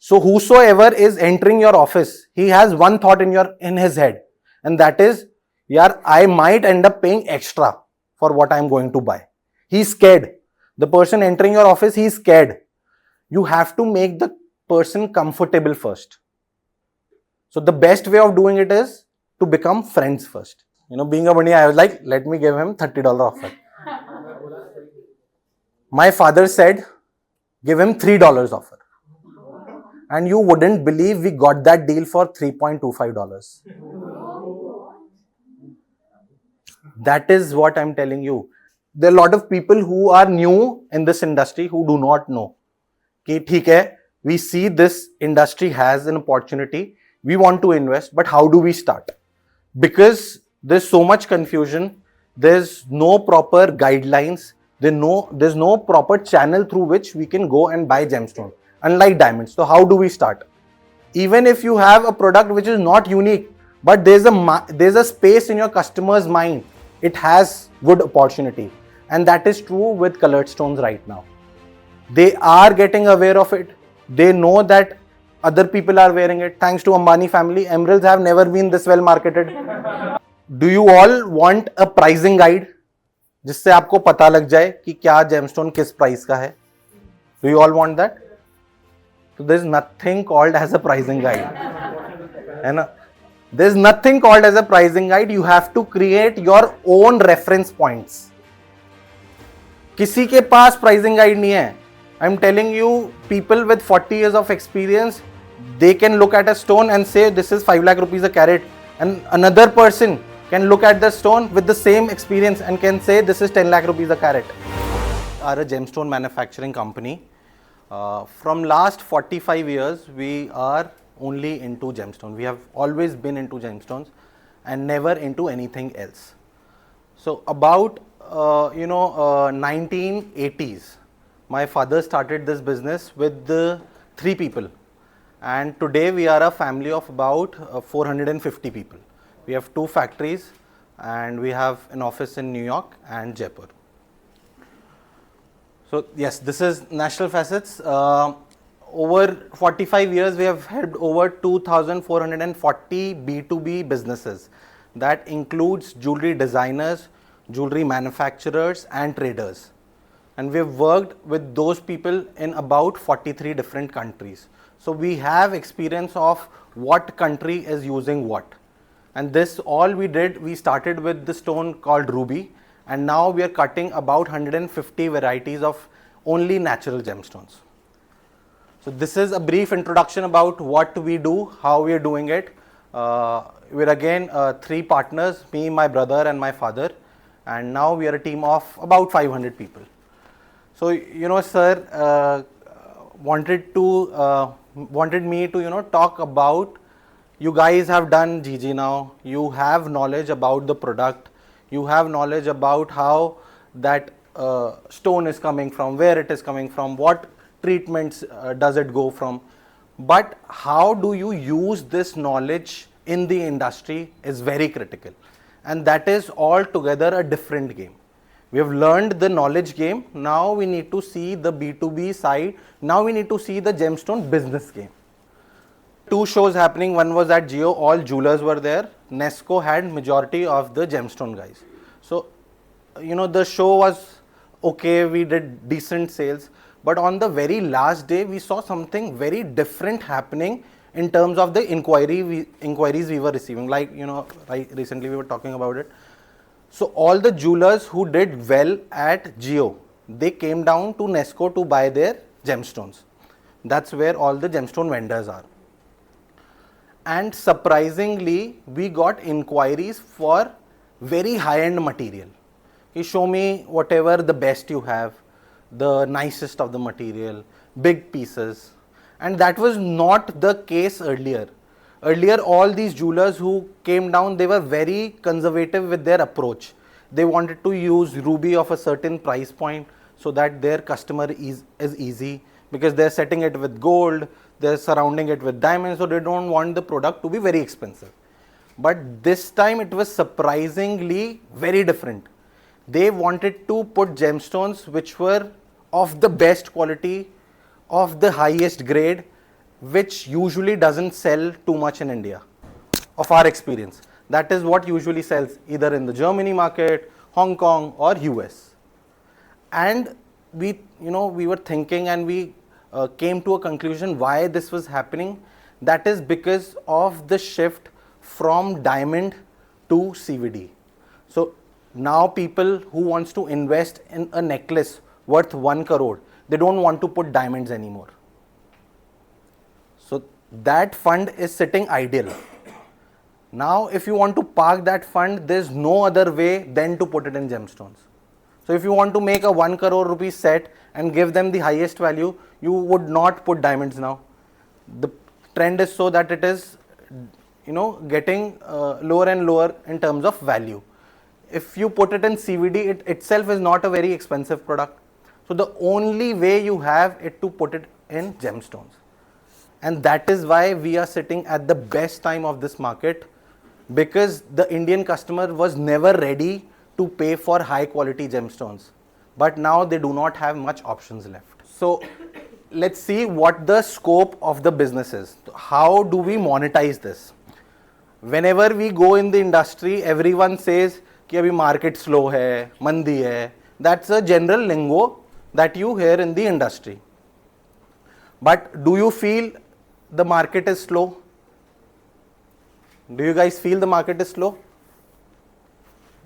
So whosoever is entering your office, he has one thought in his head, and that is, yeah, I might end up paying extra for what I'm going to buy. He's scared. The person entering your office, he's scared. You have to make the person comfortable first. So the best way of doing it is to become friends first. Being a bunny, I was like, let me give him $30 offer. My father said, give him $3 offer. And you wouldn't believe we got that deal for $3.25. That is what I'm telling you. There are a lot of people who are new in this industry who do not know. Okay, we see this industry has an opportunity. We want to invest, but how do we start? Because there's so much confusion. There's no proper guidelines. There's no proper channel through which we can go and buy gemstone, unlike diamonds. So how do we start? Even if you have a product which is not unique, but there's a space in your customer's mind, it has good opportunity. And that is true with colored stones right now. They are getting aware of it. They know that other people are wearing it. Thanks to Ambani family, emeralds have never been this well marketed. Do you all want a pricing guide? जिससे आपको पता लग जाए कि क्या gemstone किस price का है? Do you all want that? So there is nothing called as a pricing guide. है ना? There is nothing called as a pricing guide. You have to create your own reference points. किसी के पास pricing guide नहीं है. I'm telling you, people with 40 years of experience, they can look at a stone and say this is 5 lakh rupees a carat, and another person can look at the stone with the same experience and can say this is 10 lakh rupees a carat. We are a gemstone manufacturing company. From last 45 years, we are only into gemstone. We have always been into gemstones and never into anything else. So about 1980s, my father started this business with the 3 people, and today we are a family of about 450 people. We have 2 factories and we have an office in New York and Jaipur. So yes, this is National Facets. Over 45 years, we have helped over 2,440 B2B businesses. That includes jewelry designers, jewelry manufacturers and traders. And we have worked with those people in about 43 different countries. So we have experience of what country is using what. And this all we did, we started with the stone called ruby, and now we are cutting about 150 varieties of only natural gemstones. So this is a brief introduction about what we do, how we are doing it. We're again 3 partners, me, my brother and my father, and now we are a team of about 500 people. So sir wanted me to talk about, you guys have done GG now, you have knowledge about the product, you have knowledge about how that stone is coming from, where it is coming from, what treatments does it go from, but how do you use this knowledge in the industry is very critical, and that is altogether a different game. We have learned the knowledge game, now we need to see the B2B side, now we need to see the gemstone business game. 2 shows happening, one was at Geo, all jewelers were there, NESCO had majority of the gemstone guys. So the show was okay, we did decent sales, but on the very last day we saw something very different happening in terms of the inquiries we were receiving, like recently we were talking about it. So all the jewelers who did well at Geo, they came down to NESCO to buy their gemstones. That's where all the gemstone vendors are. And surprisingly, we got inquiries for very high-end material. You show me whatever the best you have, the nicest of the material, big pieces. And that was not the case earlier. Earlier, all these jewelers who came down, they were very conservative with their approach. They wanted to use ruby of a certain price point so that their customer is easy, because they're setting it with gold, they're surrounding it with diamonds, so they don't want the product to be very expensive. But this time it was surprisingly very different. They wanted to put gemstones which were of the best quality, of the highest grade, which usually doesn't sell too much in India, of our experience. That is what usually sells either in the Germany market, Hong Kong or US. And we were thinking and we came to a conclusion why this was happening. That is because of the shift from diamond to CVD. So now people who wants to invest in a necklace worth 1 crore, they don't want to put diamonds anymore. So that fund is sitting idle. Now if you want to park that fund, there's no other way than to put it in gemstones. So if you want to make a 1 crore rupee set and give them the highest value, you would not put diamonds now. The trend is so that it is getting lower and lower in terms of value. If you put it in CVD, it itself is not a very expensive product. So the only way you have it to put it in gemstones. And that is why we are sitting at the best time of this market, because the Indian customer was never ready to pay for high quality gemstones. But now they do not have much options left. So let's see what the scope of the business is. How do we monetize this? Whenever we go in the industry, everyone says कि अभी market slow है, मंदी है. That's a general lingo that you hear in the industry. But do you feel the market is slow? Do you guys feel the market is slow?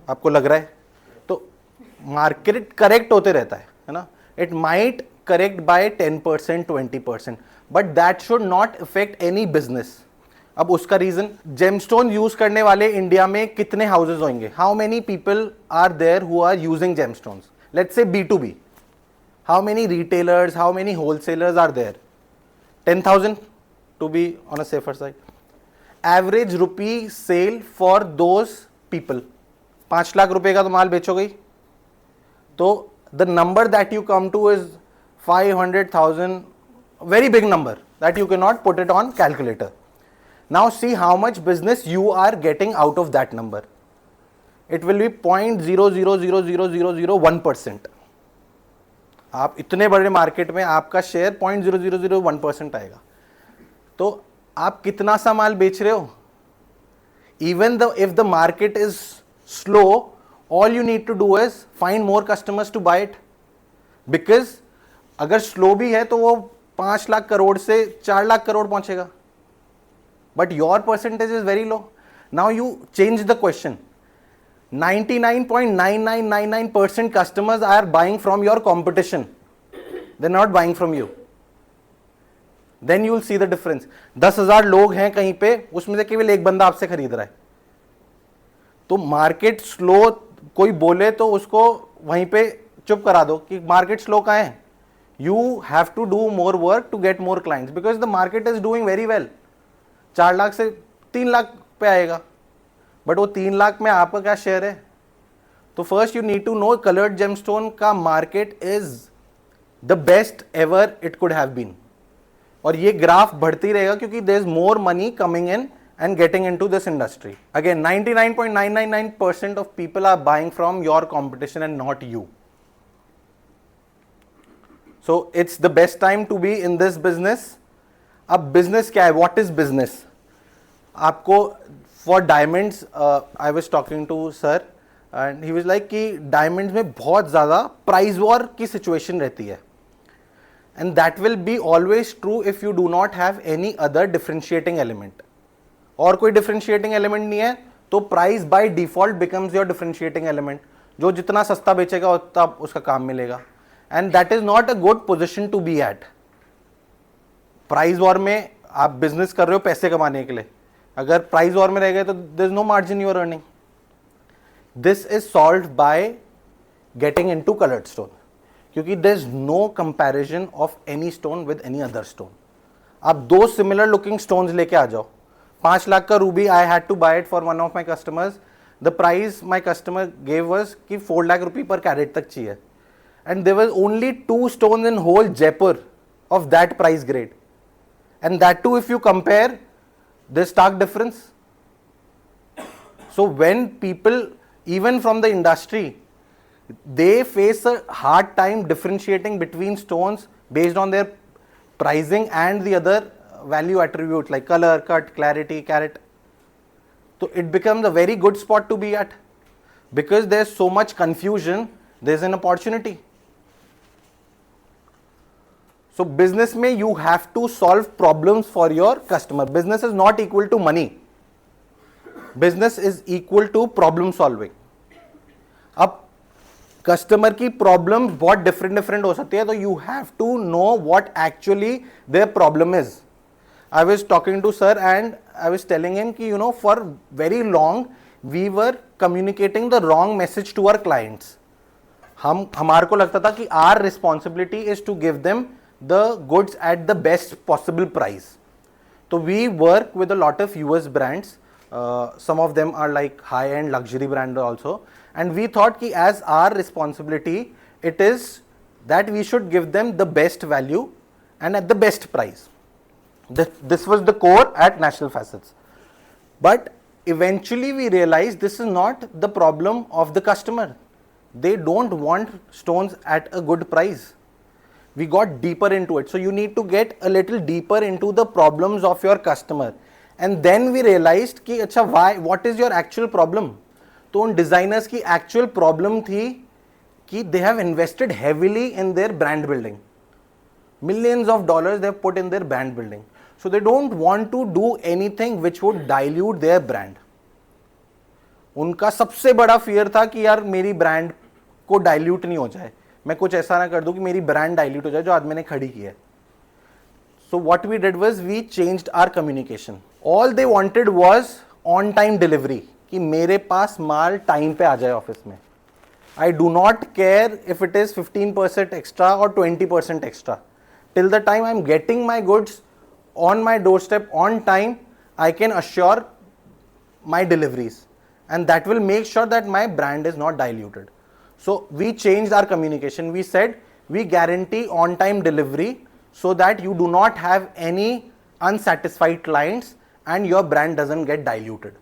आपको लग रहा है? तो market correct होते रहता है ना? It might correct by 10%, 20%, but that should not affect any business. अब उसका रीजन, जेमस्टोन यूज करने वाले इंडिया में कितने हाउसेज होंगे? How many people are there who are using gemstones? Let's say B2B. How many retailers, how many wholesalers are there? 10,000 to be on a safer side. Average rupee sale for those people. 5 lakh रुपए का तो माल बेचोगे, तो the number that you come to is 500,000, very big number that you cannot put it on calculator. Now see how much business you are getting out of that number. It will be 0.000001%. आप इतने बड़े market में आपका share 0.0001% आएगा, तो आप कितना सा माल बेच रहे हो? Even if the market is slow, all you need to do is find more customers to buy it. Because अगर slow भी है तो वो 5 लाख करोड़ से 4 लाख करोड़ पहुंचेगा. But your percentage is very low. Now you change the question. 99.9999% customers are buying from your competition. They're not buying from you. Then you will see the difference. 10,000 लोग हैं कहीं पे, उसमें से केवल एक बंदा आपसे खरीद रहा है. तो मार्केट स्लो कोई बोले तो उसको वहीं पे चुप करा दो कि मार्केट स्लो कहाँ है. You have to do more work to get more clients because the market is doing very well. 4 lakh से 3 लाख पे आएगा, बट वो 3 लाख में आपका क्या शेयर है? तो first you need to know coloured gemstone का market is the best ever it could have been, और ये ग्राफ बढ़ती रहेगा क्योंकि there is more money coming in and getting into this industry. Again, 99.999% of people are buying from your competition and not you. So it's the best time to be in this business. अब business क्या है? What is business? आपको for diamonds, I was talking to sir and he was like कि diamonds में बहुत ज़्यादा price war की situation रहती है. And that will be always true if you do not have any other differentiating element. और कोई डिफरेंशिएटिंग एलिमेंट नहीं है तो price by default becomes your differentiating element. जो जितना सस्ता बेचेगा उतना उसका काम मिलेगा, and that is not a good position to be at. Price war में आप बिजनेस कर रहे हो पैसे कमाने के लिए, अगर प्राइस वॉर में रह गए तो there is no margin you are earning. This is solved by getting into coloured stone, क्योंकि there is no comparison of any stone with any other stone. आप दो सिमिलर लुकिंग स्टोन्स लेके आ जाओ. 5 लाख का ruby I had to buy it for one of my customers. The price my customer gave was कि 4 लाख रुपये पर carat तक चाहिए, and there was only 2 stones in whole Jaipur of that price grade, and that too if you compare the stark difference. So when people even from the industry, they face a hard time differentiating between stones based on their pricing and the other value attributes like color, cut, clarity, carat. So it becomes a very good spot to be at. Because there's so much confusion, there's an opportunity. So business में you have to solve problems for your customer. Business is not equal to money. Business is equal to problem solving. अब customer की problem बहुत different हो सकती है, तो you have to know what actually their problem is. I was talking to sir and I was telling him कि for very long we were communicating the wrong message to our clients. हमारे को लगता था कि our responsibility is to give them the goods at the best possible price. तो we work with a lot of US brands. Some of them are like high-end luxury brand also, and we thought ki as our responsibility it is that we should give them the best value and at the best price. This was the core at National Facets, but eventually we realized this is not the problem of the customer. They don't want stones at a good price. We got deeper into it, so you need to get a little deeper into the problems of your customer. And then we realized कि अच्छा what is your actual problem? तो उन designers की actual problem थी कि they have invested heavily in their brand building. Millions of dollars they have put in their brand building. So they don't want to do anything which would dilute their brand. उनका सबसे बड़ा fear था कि यार मेरी brand को dilute नहीं हो जाए, मैं कुछ ऐसा ना कर दूं कि मेरी brand dilute हो जाए जो आज मैंने खड़ी की है. So what we did was we changed our communication. All they wanted was on time delivery, कि मेरे पास माल टाइम पे आ जाए ऑफिस में. I do not care if it is 15% extra or 20% extra. Till the time I'm getting my goods on my doorstep on time, I can assure my deliveries, and that will make sure that my brand is not diluted. So we changed our communication. We said we guarantee on time delivery so that you do not have any unsatisfied clients and your brand doesn't get diluted.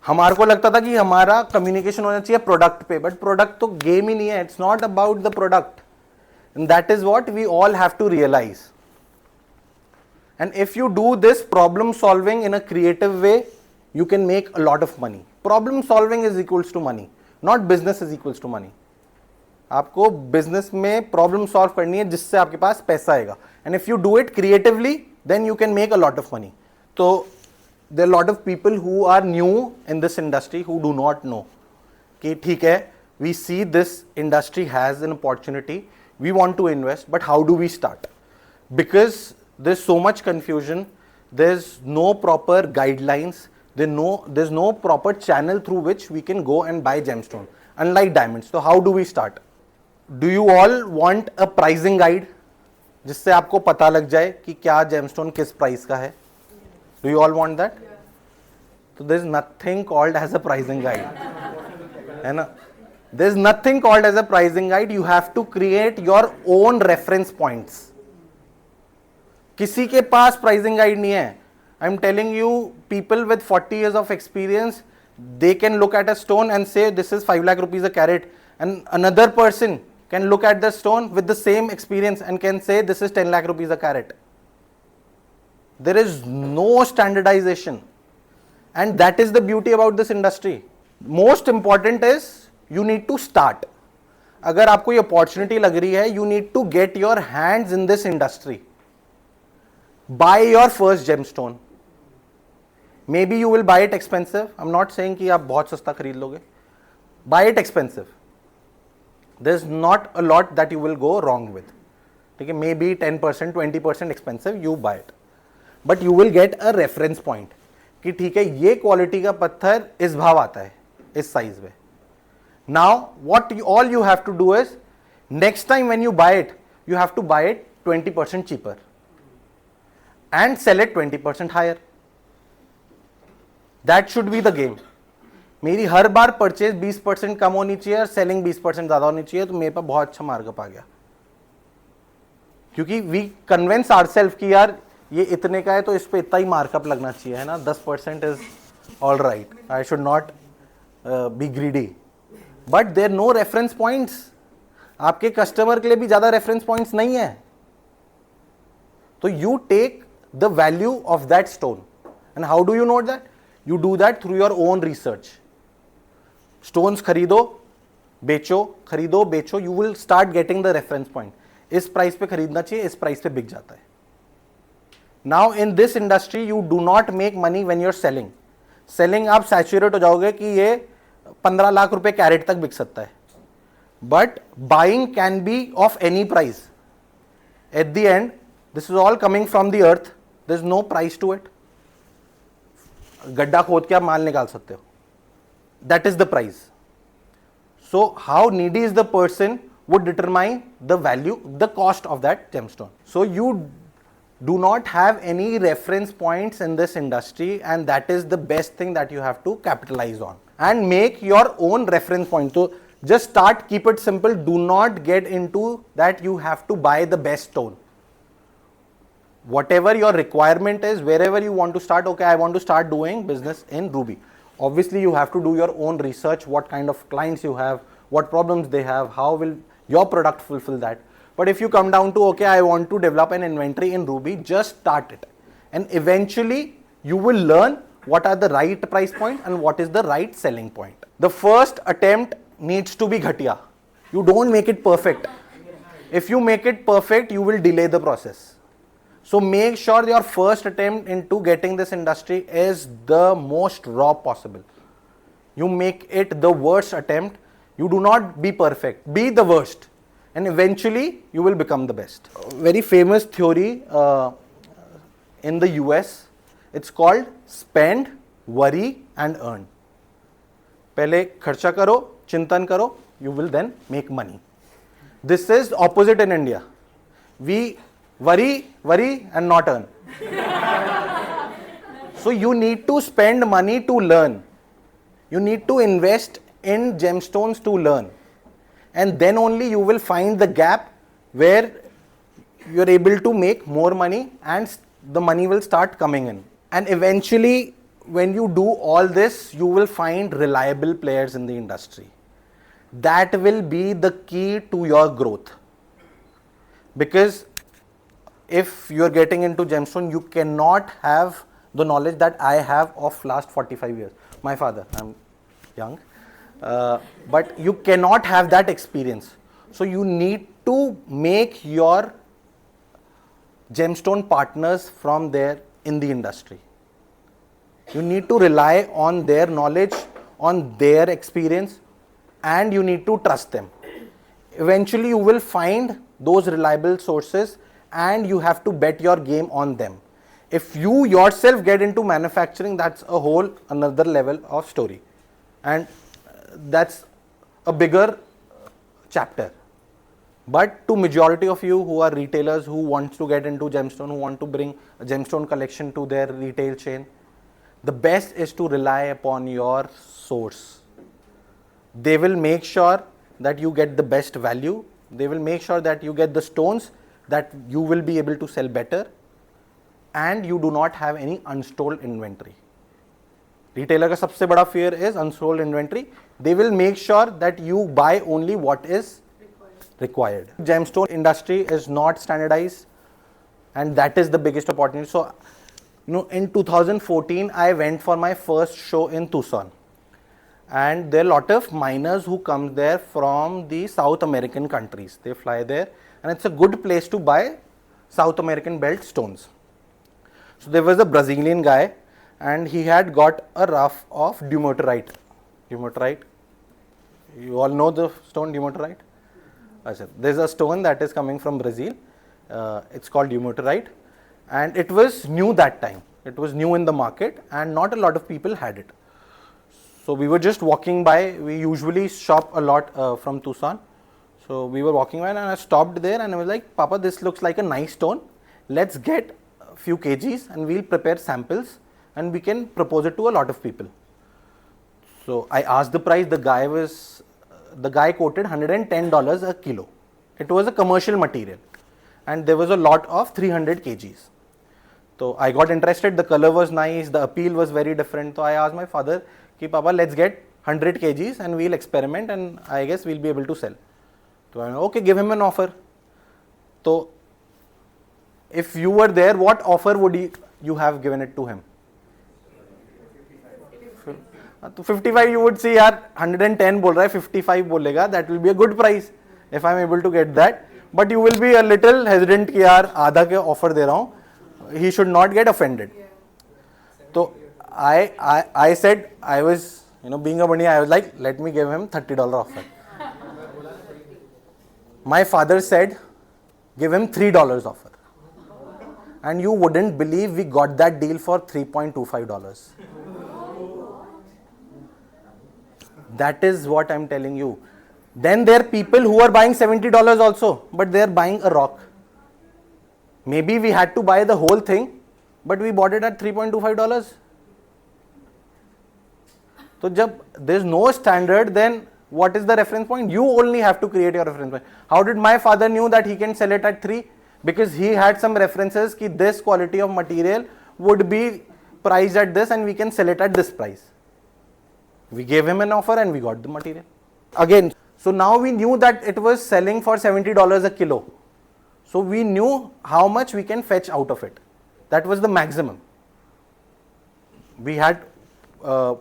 हमारे को लगता था कि हमारा communication होना चाहिए product पे, but product तो गेम ही नहीं है. It's not about the product, and that is what we all have to realise. And if you do this problem solving in a creative way, you can make a lot of money. Problem solving is equals to money, not business is equals to money. आपको business में problem solve करनी है जिससे आपके पास पैसा आएगा, and if you do it creatively then you can make a lot of money. So there are a lot of people who are new in this industry who do not know कि ठीक है, we see this industry has an opportunity, we want to invest, but how do we start? Because there's so much confusion, there's no proper guidelines, there's no proper channel through which we can go and buy gemstone, unlike diamonds. So how do we start? Do you all want a pricing guide जिससे आपको पता लग जाए कि क्या gemstone किस price का है? Do you all want that? तो there is nothing called as a pricing guide, है ना? There is nothing called as a pricing guide. You have to create your own reference points. किसी के पास pricing guide नहीं है. I am telling you, people with 40 years of experience, they can look at a stone and say this is 5 lakh rupees a carat, and another person can look at the stone with the same experience and can say this is 10 lakh rupees a carat. There is no standardization, and that is the beauty about this industry. Most important is you need to start. अगर आपको ये opportunity लग रही है, you need to get your hands in this industry. Buy your first gemstone. Maybe you will buy it expensive. I'm not saying कि आप बहुत सस्ता खरीद लोगे. Buy it expensive. There's not a lot that you will go wrong with. ठीक है, maybe 10%, 20% expensive, you buy it, but you will get a reference point कि ठीक है, ये क्वालिटी का पत्थर इस भाव आता है, इस साइज में. Now what all you have to do is, next time when you buy it, you have to buy it 20% cheaper and sell it 20% higher. That should be the game. मेरी हर बार purchase 20% कम होनी चाहिए और selling 20% ज़्यादा होनी चाहिए, तो मेरे पास बहुत अच्छा मार्कअप आ गया. क्योंकि वी कन्विंस आवरसेल्फ कि यार ये इतने का है तो इस पे इतना ही मार्कअप लगना चाहिए, है ना? 10% is all right, I should not be greedy. But there no reference points. आपके कस्टमर के लिए भी ज़्यादा रेफरेंस पॉइंट्स नहीं है. So you take the value of that stone. And how do you know that? You do that through your own research. Stones खरीदो, बेचो, you will start getting the reference point. इस price पे खरीदना चाहिए, इस price पे बिक जाता है. Now in this industry you do not make money when you're selling. Selling आप saturate हो जाओगे कि ये 15 लाख रुपए कैरेट तक बिक सकता है. But buying can be of any price. At the end, this is all coming from the earth. There's no price to it. गड्ढा खोद के आप माल निकाल सकते हो. That is the price. So how needy is the person would determine the value, the cost of that gemstone. So you do not have any reference points in this industry, and that is the best thing that you have to capitalize on and make your own reference point. So just start, keep it simple. Do not get into that you have to buy the best stone. Whatever your requirement is, wherever you want to start, okay, I want to start doing business in Ruby. Obviously you have to do your own research, what kind of clients you have, what problems they have, how will your product fulfill that. But if you come down to, okay, I want to develop an inventory in Ruby, just start it. And eventually you will learn what are the right price point and what is the right selling point. The first attempt needs to be ghatiya. You don't make it perfect. If you make it perfect, you will delay the process. So make sure your first attempt into getting this industry is the most raw possible. You make it the worst attempt. You do not be perfect. Be the worst. And eventually you will become the best. Very famous theory in the US. It's called spend, worry and earn. पहले खर्चा करो, चिंतन करो, you will then make money. This is opposite in India. We worry and not earn. So you need to spend money to learn. You need to invest in gemstones to learn. And then only you will find the gap where you're able to make more money and the money will start coming in. And eventually when you do all this, you will find reliable players in the industry. That will be the key to your growth. Because if you're getting into gemstone, you cannot have the knowledge that I have of last 45 years. My father, I'm young, but you cannot have that experience. So you need to make your gemstone partners from there in the industry. You need to rely on their knowledge, on their experience, and you need to trust them. Eventually you will find those reliable sources and you have to bet your game on them. If you yourself get into manufacturing, that's a whole another level of story, and that's a bigger chapter. But to majority of you who are retailers who want to get into gemstone, who want to bring a gemstone collection to their retail chain, the best is to rely upon your source. They will make sure that you get the best value. They will make sure that you get the stones that you will be able to sell better, and you do not have any unsold inventory. Retailer का सबसे बड़ा fear is unsold inventory. They will make sure that you buy only what is required. Gemstone industry is not standardized, and that is the biggest opportunity. So, in 2014, I went for my first show in Tucson, and there are a lot of miners who come there from the South American countries. They fly there, and it's a good place to buy South American belt stones. So there was a Brazilian guy, and he had got a rough of dumortierite. Dumortierite, you all know the stone dumortierite? There's a stone that is coming from Brazil. It's called dumortierite, and it was new that time. It was new in the market, and not a lot of people had it. So we were just walking by. We usually shop a lot from Tucson. So we were walking by, and I stopped there, and I was like, Papa, this looks like a nice stone. Let's get a few kgs and we'll prepare samples and we can propose it to a lot of people. So I asked the price. The guy quoted $110 a kilo. It was a commercial material, and there was a lot of 300 kgs. So I got interested. The color was nice. The appeal was very different. So I asked my father, "Ki Papa, let's get 100 kgs and we'll experiment, and I guess we'll be able to sell." So I okay, give him an offer. So if you were there, what offer would you have given it to him? तो 55 you would see यार 110 बोल रहा है 55 बोलेगा, that will be a good price if I'm able to get that, but you will be a little hesitant कि यार आधा के offer दे रहा हूँ, he should not get offended. So I said, I was being a bunny, I was like, let me give him $30 offer. My father said, give him $3 offer, and you wouldn't believe we got that deal for $3.25. That is what I'm telling you. Then there are people who are buying $70 also, but they are buying a rock. Maybe we had to buy the whole thing, but we bought it at $3.25. So jab there's no standard, then what is the reference point? You only have to create your reference point. How did my father knew that he can sell it at 3? Because he had some references ki this quality of material would be priced at this and we can sell it at this price. We gave him an offer and we got the material. Again, so now we knew that it was selling for $70 a kilo. So we knew how much we can fetch out of it. That was the maximum. We had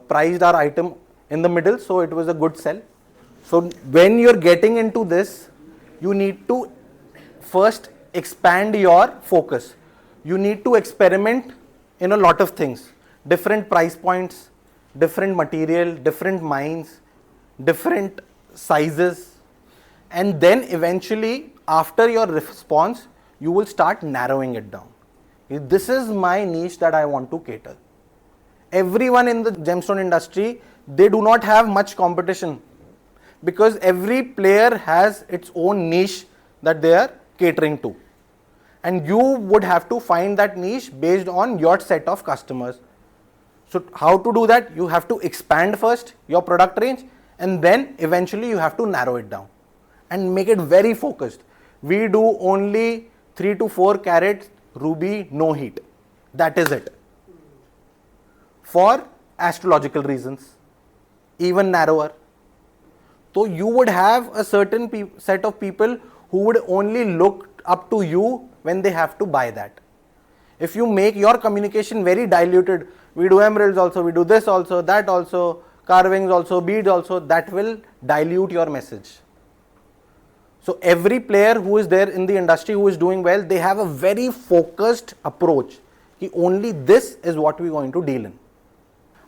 priced our item in the middle, so it was a good sell. So when you're getting into this, you need to first expand your focus. You need to experiment in a lot of things. Different price points, different material, different mines, different sizes, and then eventually after your response you will start narrowing it down. This is my niche that I want to cater. Everyone in the gemstone industry, they do not have much competition because every player has its own niche that they are catering to, and you would have to find that niche based on your set of customers. So how to do that? You have to expand first your product range, and then eventually you have to narrow it down and make it very focused. We do only 3 to 4 carats ruby, no heat. That is it. For astrological reasons, even narrower. So you would have a certain set of people who would only look up to you when they have to buy that. If you make your communication very diluted, we do emeralds also, we do this also, that also, carvings also, beads also, that will dilute your message. So every player who is there in the industry who is doing well, they have a very focused approach. Only this is what we're going to deal in.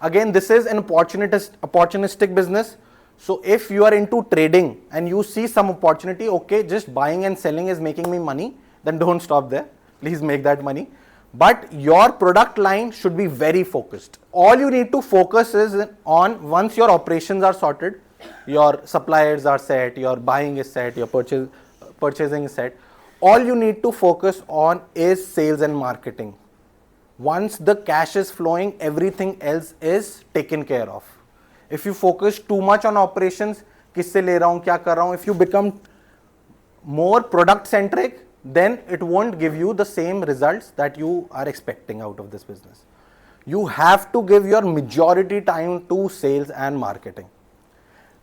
Again, this is an opportunistic business. So if you are into trading and you see some opportunity, okay, just buying and selling is making me money, then don't stop there. Please make that money. But your product line should be very focused. All you need to focus is on, once your operations are sorted, your suppliers are set, your buying is set, your purchasing is set, all you need to focus on is sales and marketing. Once the cash is flowing, everything else is taken care of. If you focus too much on operations, किससे ले रहा हूँ, क्या कर रहा हूँ, if you become more product centric, then it won't give you the same results that you are expecting out of this business. You have to give your majority time to sales and marketing.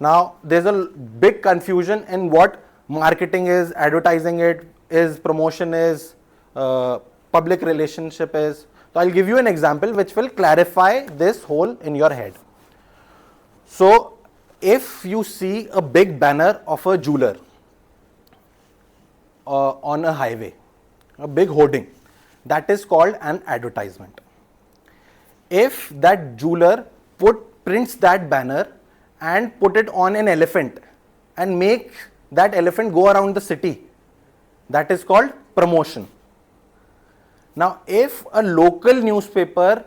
Now, there's a big confusion in what marketing is, advertising it is, promotion is, public relationship is. So I'll give you an example which will clarify this whole in your head. So if you see a big banner of a jeweler on a highway, a big hoarding, that is called an advertisement. If that jeweler prints that banner and put it on an elephant and make that elephant go around the city, that is called promotion. Now if a local newspaper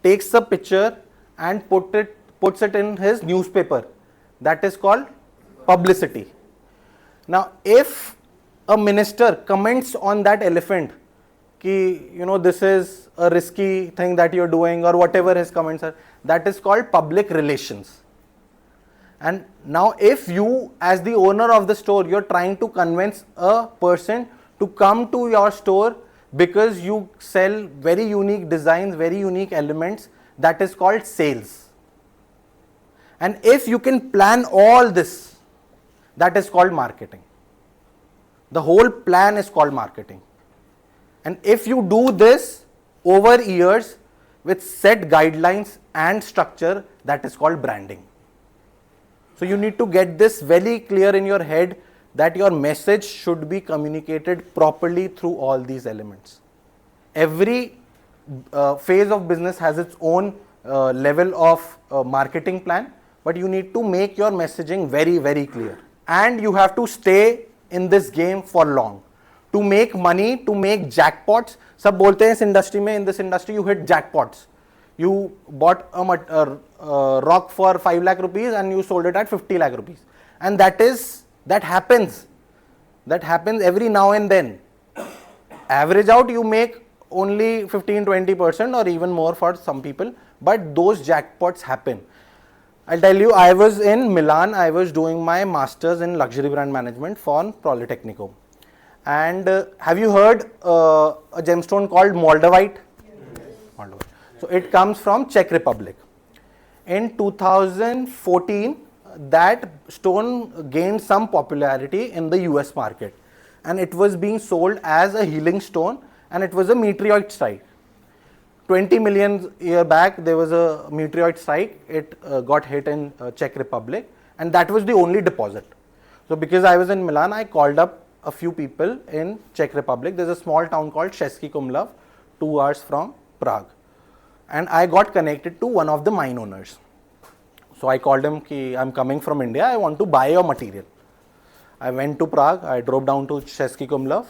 takes a picture and puts it in his newspaper, that is called publicity. Now if a minister comments on that elephant ki, this is a risky thing that you're doing, or whatever his comments are, that is called public relations. And now if you, as the owner of the store, you're trying to convince a person to come to your store because you sell very unique designs, very unique elements, that is called sales. And if you can plan all this, that is called marketing. The whole plan is called marketing. And if you do this over years with set guidelines and structure, that is called branding. So you need to get this very clear in your head that your message should be communicated properly through all these elements. Every phase of business has its own level of marketing plan, but you need to make your messaging very, very clear. And you have to stay in this game for long. To make money, to make jackpots, सब बोलते हैं इस industry में, in this industry you hit jackpots. You bought a rock for 5 lakh rupees and you sold it at 50 lakh rupees. And that happens every now and then. Average out, you make only 15-20% or even more for some people, but those jackpots happen. I'll tell you, I was in Milan, I was doing my masters in luxury brand management for Politecnico. And have you heard a gemstone called moldavite? Yes. Moldavite. So it comes from Czech Republic. In 2014, that stone gained some popularity in the US market, and it was being sold as a healing stone, and it was a meteorite strike. 20 million year back, there was a meteorite strike. It got hit in Czech Republic, and that was the only deposit. So because I was in Milan, I called up a few people in Czech Republic. There's a small town called Český Krumlov, 2 hours from Prague. And I got connected to one of the mine owners. So I called him, I'm coming from India, I want to buy your material. I went to Prague, I drove down to Český Krumlov,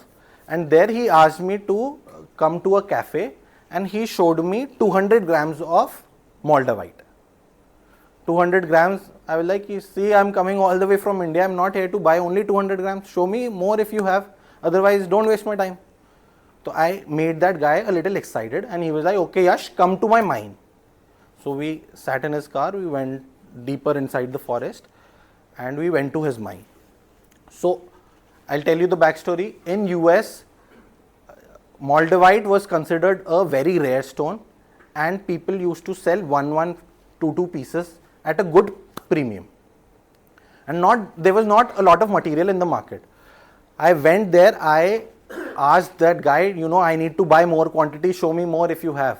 and there he asked me to come to a cafe, and he showed me 200 grams of moldavite. 200 grams, I was like, you see, I'm coming all the way from India, I'm not here to buy only 200 grams, show me more if you have, otherwise don't waste my time. So I made that guy a little excited, and he was like, okay Yash, come to my mine. So we sat in his car, we went deeper inside the forest, and we went to his mine. So I'll tell you the backstory. In US, moldavite was considered a very rare stone, and people used to sell 2 pieces at a good premium. And there was not a lot of material in the market. I went there, I asked that guy, I need to buy more quantity, show me more if you have.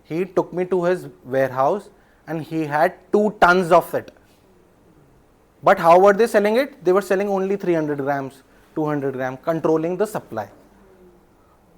He took me to his warehouse and he had 2 tons of it. But how were they selling it? They were selling only 300 grams, 200 grams, controlling the supply.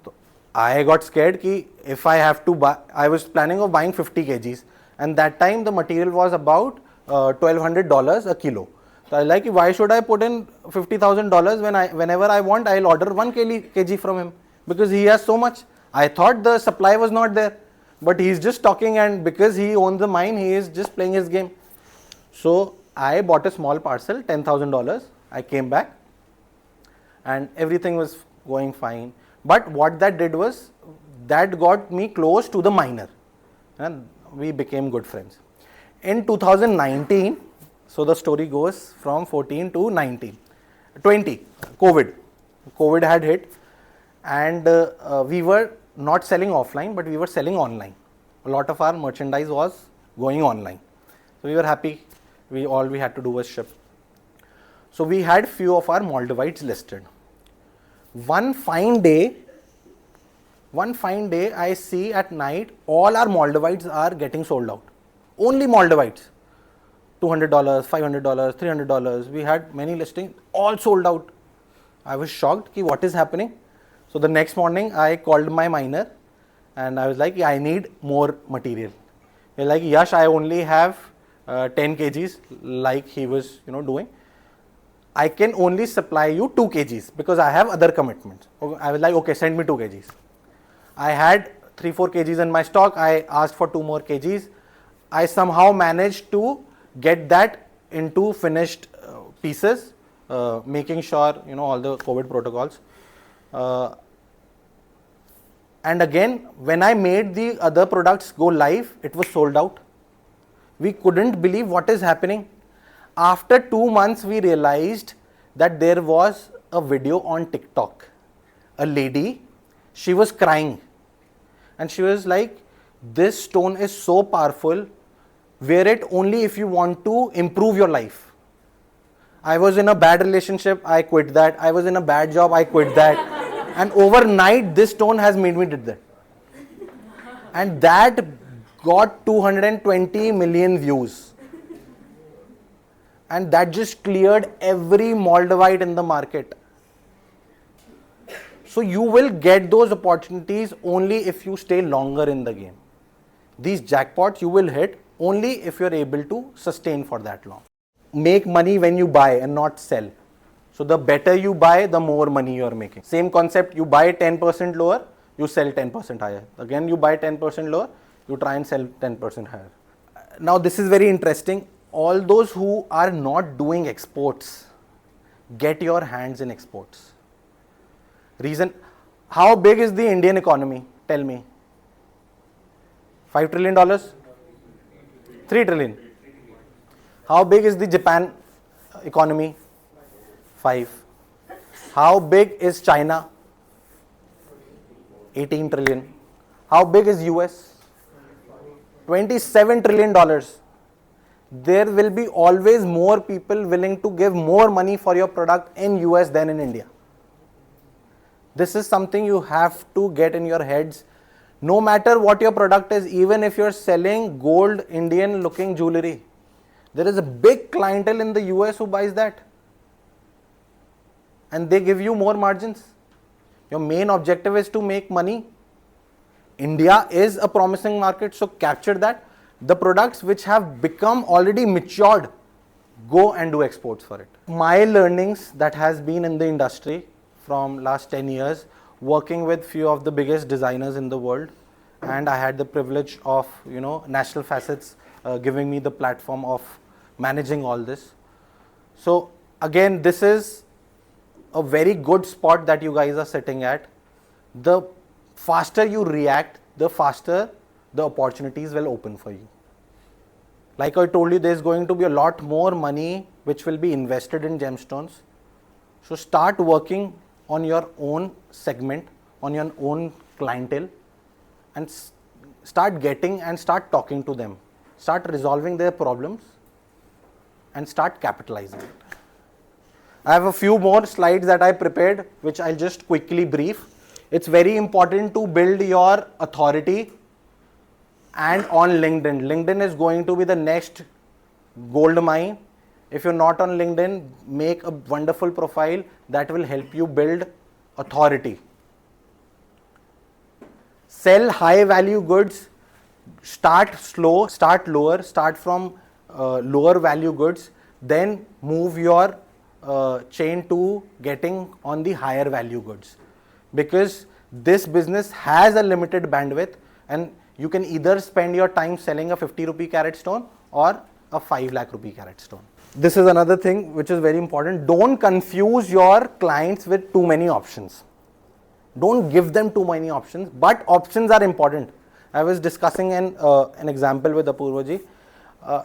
So I got scared ki if I have to buy, I was planning of buying 50 kgs, and that time the material was about $1,200 a kilo. So I like, why should I put in $50,000 whenever I want, I'll order 1 kg from him, because he has so much. I thought the supply was not there, but he's just talking, and because he owns the mine, he is just playing his game. So I bought a small parcel, $10,000. I came back and everything was going fine. But what that did was, that got me close to the miner, and we became good friends. In 2019, so the story goes from 14 to 20, COVID had hit, and we were not selling offline, but we were selling online. A lot of our merchandise was going online. So we were happy. All we had to do was ship. So we had few of our moldavites listed. One fine day I see at night all our moldavites are getting sold out. Only moldavites. $200, $500, $300. We had many listings, all sold out. I was shocked ki what is happening. So the next morning I called my miner and I was like, I need more material. They're like, Yash, I only have 10 kgs like he was doing. I can only supply you 2 kgs because I have other commitments. I was like, okay, send me 2 kgs. I had 3-4 kgs in my stock. I asked for 2 more kgs. I somehow managed to get that into finished pieces, making sure all the COVID protocols. And again, when I made the other products go live, it was sold out. We couldn't believe what is happening. After 2 months, we realized that there was a video on TikTok. A lady, she was crying. And she was like, this stone is so powerful. Wear it only if you want to improve your life. I was in a bad relationship, I quit that. I was in a bad job, I quit that. And overnight, this stone has made me did that. And that got 220 million views. And that just cleared every moldavite in the market. So you will get those opportunities only if you stay longer in the game. These jackpots you will hit only if you're able to sustain for that long. Make money when you buy and not sell. So the better you buy, the more money you're making. Same concept, you buy 10% lower, you sell 10% higher. Again, you buy 10% lower, you try and sell 10% higher. Now this is very interesting. All those who are not doing exports, get your hands in exports. Reason, how big is the Indian economy? Tell me. $5 trillion? 3 trillion. How big is the Japan economy? 5. How big is China? 18 trillion. How big is US? $27 trillion. There will be always more people willing to give more money for your product in US than in India. This is something you have to get in your heads. No matter what your product is, even if you're selling gold Indian looking jewelry, there is a big clientele in the US who buys that. And they give you more margins. Your main objective is to make money. India is a promising market, so capture that. The products which have become already matured, go and do exports for it. My learnings that has been in the industry from last 10 years, working with few of the biggest designers in the world, and I had the privilege of, National Facets giving me the platform of managing all this. So again, this is a very good spot that you guys are sitting at. The faster you react, the faster the opportunities will open for you. Like I told you, there's going to be a lot more money which will be invested in gemstones. So start working on your own segment, on your own clientele, and start getting and start talking to them. Start resolving their problems and start capitalizing it. I have a few more slides that I prepared, which I'll just quickly brief. It's very important to build your authority and on LinkedIn. LinkedIn is going to be the next gold mine. If you're not on LinkedIn, make a wonderful profile that will help you build authority. Sell high value goods. Start slow, start lower, start from lower value goods, then move your chain to getting on the higher value goods. Because this business has a limited bandwidth, and you can either spend your time selling a 50 rupee carat stone or a 5 lakh rupee carat stone. This is another thing which is very important. Don't confuse your clients with too many options. Don't give them too many options, but options are important. I was discussing an example with Apurva ji.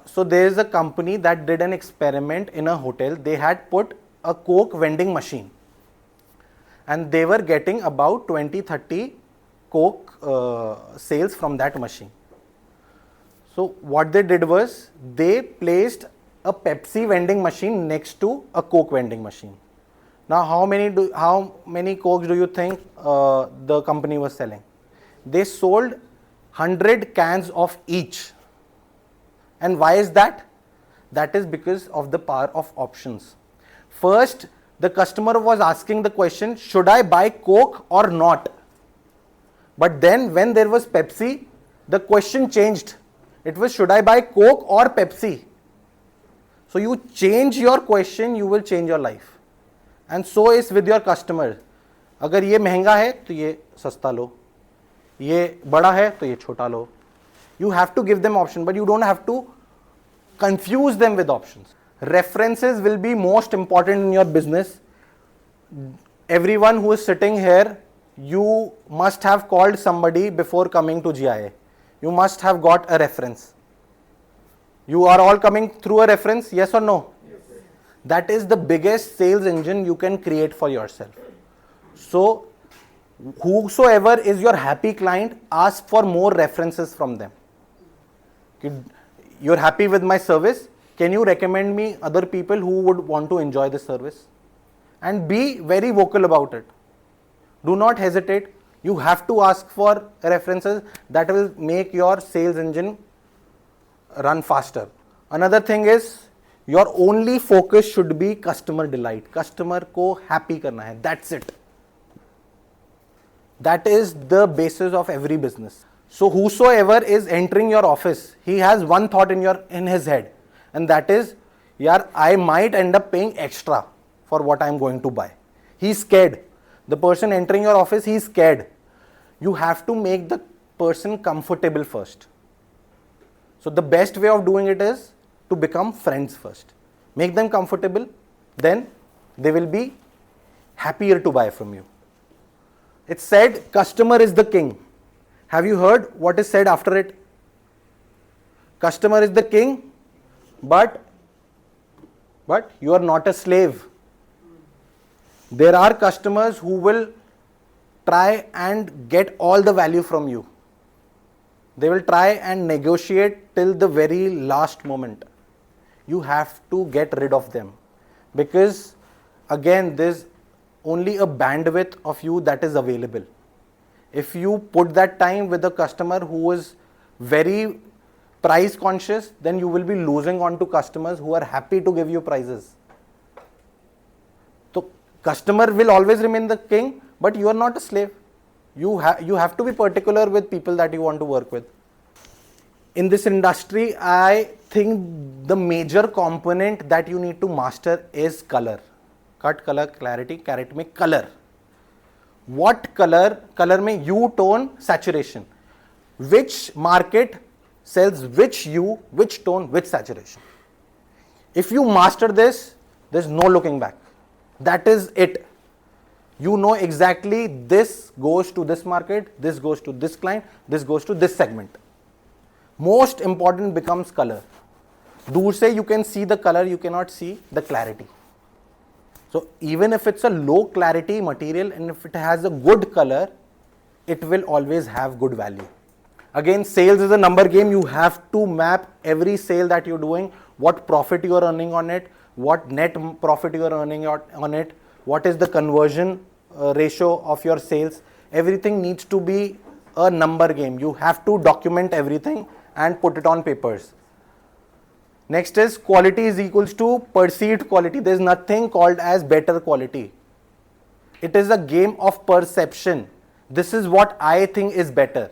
So there is a company that did an experiment in a hotel. They had put a Coke vending machine, and they were getting about 20-30 Coke sales from that machine. So what they did was they placed a Pepsi vending machine next to a Coke vending machine. Now how many Cokes do you think the company was selling? They sold 100 cans of each. And why is that? That is because of the power of options. First, the customer was asking the question, should I buy Coke or not? But then when there was Pepsi, the question changed. It was, should I buy Coke or Pepsi? So you change your question, you will change your life. And so is with your customer. अगर ये महंगा है तो ये सस्ता लो, ये बड़ा है तो ये छोटा लो. You have to give them option, but you don't have to confuse them with options. References will be most important in your business. Everyone who is sitting here, you must have called somebody before coming to GIA. You must have got a reference. You are all coming through a reference, yes or no? Yes. That is the biggest sales engine you can create for yourself. So whosoever is your happy client, ask for more references from them. You're happy with my service, can you recommend me other people who would want to enjoy this service? And be very vocal about it. Do not hesitate. You have to ask for references. That will make your sales engine run faster. Another thing is, your only focus should be customer delight. Customer ko happy karna hai. That's it. That is the basis of every business. So whosoever is entering your office, he has one thought in his head, and that is, yaar, I might end up paying extra for what I am going to buy. He's scared. The person entering your office, he's scared. You have to make the person comfortable first. So the best way of doing it is to become friends first. Make them comfortable, then they will be happier to buy from you. It's said, customer is the king. Have you heard what is said after it? Customer is the king, but you are not a slave. There are customers who will try and get all the value from you. They will try and negotiate till the very last moment. You have to get rid of them, because again, there's only a bandwidth of you that is available. If you put that time with a customer who is very price conscious, then you will be losing on to customers who are happy to give you prices. So customer will always remain the king, but you are not a slave. You have to be particular with people that you want to work with. In this industry, I think the major component that you need to master is color. Cut, color, clarity, carrot mein color. What color? Color mein hue, tone, saturation. Which market sells which hue, which tone, which saturation. If you master this, there's no looking back. That is it. You know exactly this goes to this market, this goes to this client, this goes to this segment. Most important becomes color. Dur se you can see the color, you cannot see the clarity. So even if it's a low clarity material and if it has a good color, it will always have good value. Again, sales is a number game. You have to map every sale that you're doing, what profit you are earning on it, what net profit you are earning on it, what is the conversion ratio of your sales. Everything needs to be a number game. You have to document everything and put it on papers. Next is quality is equals to perceived quality. There is nothing called as better quality. It is a game of perception. This is what I think is better.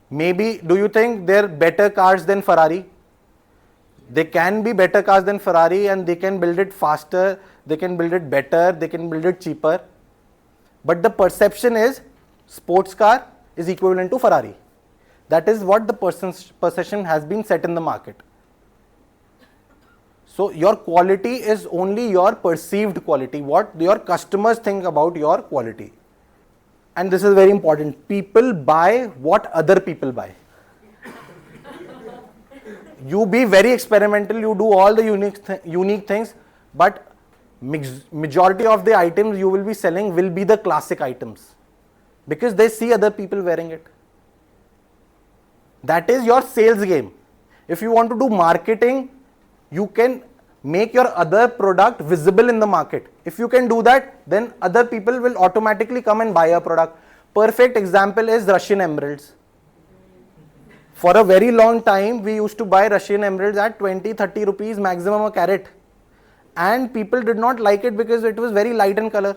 Maybe, do you think they're better cars than Ferrari? They can be better cars than Ferrari, and they can build it faster, they can build it better, they can build it cheaper. But the perception is sports car is equivalent to Ferrari. That is what the perception has been set in the market. So your quality is only your perceived quality, what your customers think about your quality. And this is very important. People buy what other people buy. You be very experimental, you do all the unique things, but majority of the items you will be selling will be the classic items, because they see other people wearing it. That is your sales game. If you want to do marketing, you can make your other product visible in the market. If you can do that, then other people will automatically come and buy your product. Perfect example is Russian emeralds. For a very long time, we used to buy Russian emeralds at 20-30 rupees maximum a carat. And people did not like it because it was very light in color.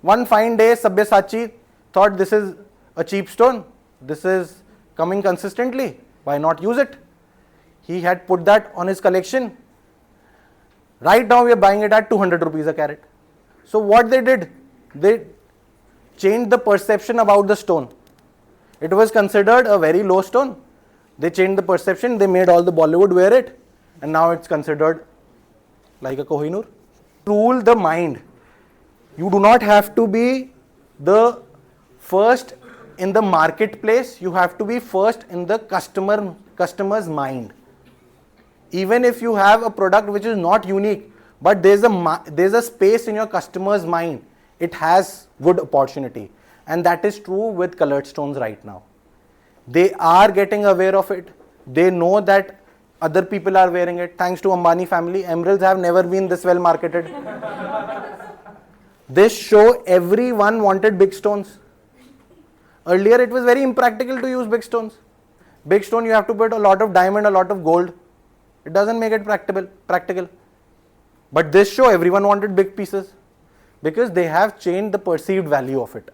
One fine day, Sabyasachi thought this is a cheap stone. This is coming consistently. Why not use it? He had put that on his collection. Right now, we are buying it at 200 rupees a carat. So what they did, they changed the perception about the stone. It was considered a very low stone. They changed the perception, they made all the Bollywood wear it, and now it's considered like a Kohinoor. Rule the mind. You do not have to be the first in the marketplace, you have to be first in the customer's mind. Even if you have a product which is not unique, but there's a space in your customer's mind, it has good opportunity. And that is true with colored stones right now. They are getting aware of it. They know that other people are wearing it. Thanks to Ambani family, emeralds have never been this well marketed. This show everyone wanted big stones. Earlier it was very impractical to use big stones. Big stone you have to put a lot of diamond, a lot of gold. It doesn't make it practical. But this show everyone wanted big pieces because they have changed the perceived value of it.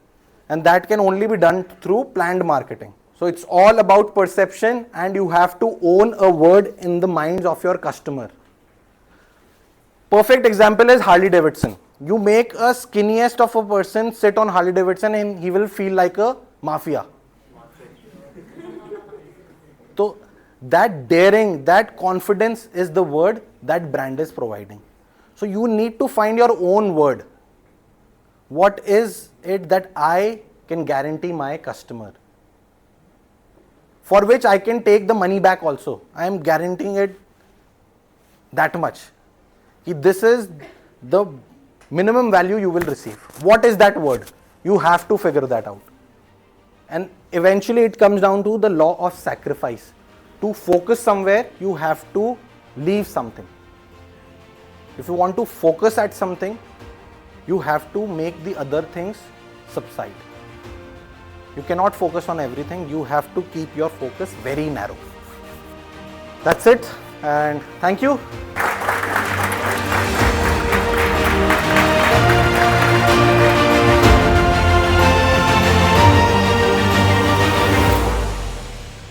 And that can only be done through planned marketing. So it's all about perception, and you have to own a word in the minds of your customer. Perfect example is Harley Davidson. You make a skinniest of a person sit on Harley Davidson and he will feel like a mafia. So that daring, that confidence is the word that brand is providing. So you need to find your own word. What is it that I can guarantee my customer? For which I can take the money back also. I am guaranteeing it that much. This is the minimum value you will receive. What is that word? You have to figure that out. And eventually it comes down to the law of sacrifice. To focus somewhere, you have to leave something. If you want to focus at something, you have to make the other things subside. You cannot focus on everything. You have to keep your focus very narrow. That's it, and thank you.